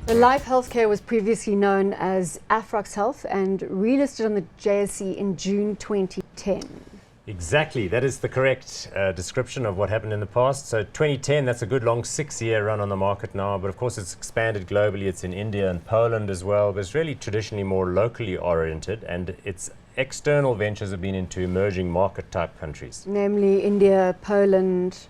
The Life Healthcare was previously known as Afrox Health and relisted on the JSE in June 2010. Exactly, that is the correct description of what happened in the past. So 2010, that's a good long 6-year run on the market now, but of course it's expanded globally. It's in India and Poland as well, but it's really traditionally more locally oriented, and its external ventures have been into emerging market type countries. Namely India, Poland,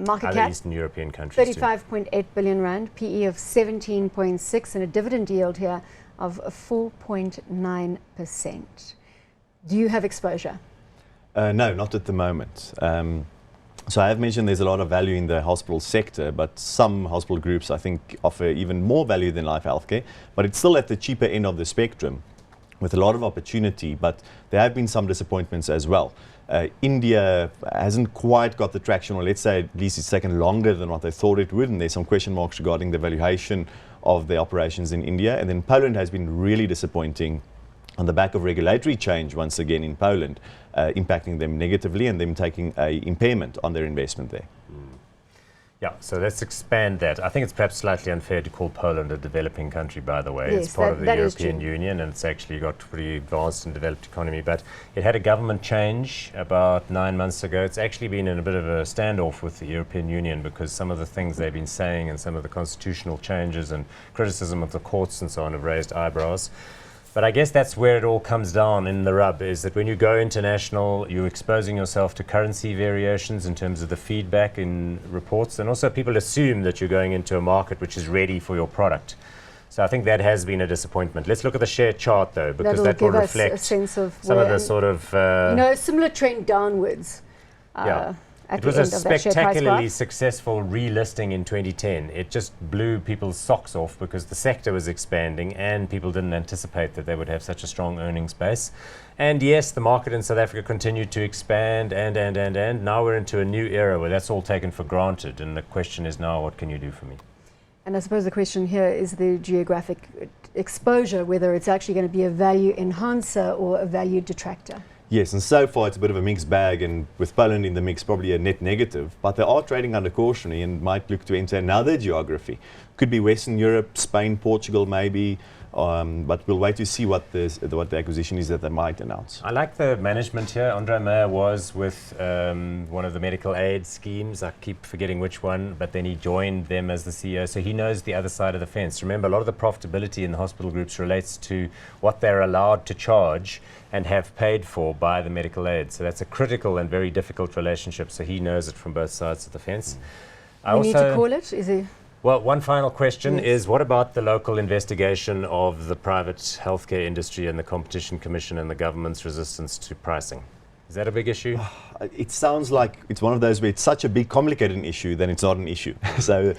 market Other cap, Eastern European countries 35.8 billion rand, PE of 17.6 and a dividend yield here of 4.9%. Do you have exposure? No, not at the moment. So I have mentioned there's a lot of value in the hospital sector, but some hospital groups I think offer even more value than Life Healthcare, but it's still at the cheaper end of the spectrum with a lot of opportunity, but there have been some disappointments as well. India hasn't quite got the traction, or let's say at least it's taken longer than what they thought it would, and there's some question marks regarding the valuation of the operations in India. And then Poland has been really disappointing on the back of regulatory change once again in Poland, impacting them negatively and them taking an impairment on their investment there. Yeah, so let's expand that. I think it's perhaps slightly unfair to call Poland a developing country, by the way. Yes, it's part of the that European Union, and it's actually got a pretty advanced and developed economy. But it had a government change about 9 months ago. It's actually been in a bit of a standoff with the European Union because some of the things they've been saying and some of the constitutional changes and criticism of the courts and so on have raised eyebrows. But I guess that's where it all comes down in the rub, is that when you go international, you're exposing yourself to currency variations in terms of the feedback in reports, and also people assume that you're going into a market which is ready for your product. So I think that has been a disappointment. Let's look at the share chart though, because That'll that will give us reflect a sense of some of the sort of... similar trend downwards. Yeah. At It was the a end of that share price spectacularly graph. successful relisting in 2010. It just blew people's socks off because the sector was expanding and people didn't anticipate that they would have such a strong earnings base. And yes, the market in South Africa continued to expand and now we're into a new era where that's all taken for granted. And the question is now, what can you do for me? And I suppose the question here is the geographic exposure, whether it's actually going to be a value enhancer or a value detractor. Yes, and so far it's a bit of a mixed bag, and with Poland in the mix, probably a net negative. But they are trading under cautionary and might look to enter another geography. Could be Western Europe, Spain, Portugal, maybe. But we'll wait to see what the acquisition is that they might announce. I like the management here. Andre Meyer was with one of the medical aid schemes. I keep forgetting which one, but then he joined them as the CEO. So he knows the other side of the fence. Remember, a lot of the profitability in the hospital groups relates to what they're allowed to charge and have paid for by the medical aid. So that's a critical and very difficult relationship. So he knows it from both sides of the fence. We need to call it? Is it? Well, one final question is, what about the local investigation of the private healthcare industry and the Competition Commission and the government's resistance to pricing? Is that a big issue? It sounds like it's one of those where it's such a big, complicated issue, then it's not an issue. So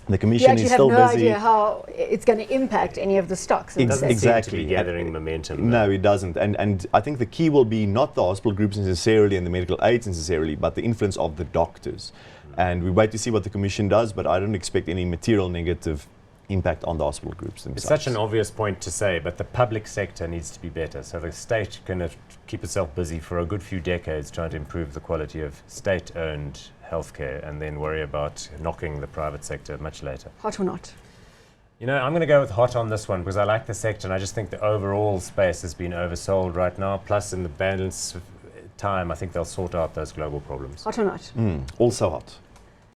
the Commission is still busy. You actually have no idea how it's going to impact any of the stocks. It doesn't exactly. seem to be gathering momentum. No, it doesn't. And I think the key will be not the hospital groups necessarily and the medical aids necessarily, but the influence of the doctors. And we wait to see what the Commission does, but I don't expect any material negative impact on the hospital groups themselves. It's such an obvious point to say, but the public sector needs to be better. So the state can keep itself busy for a good few decades trying to improve the quality of state-owned healthcare and then worry about knocking the private sector much later. Hot or not? You know, I'm going to go with hot on this one because I like the sector and I just think the overall space has been oversold right now. Plus, in the balance of time, I think they'll sort out those global problems. Hot or not? Also hot.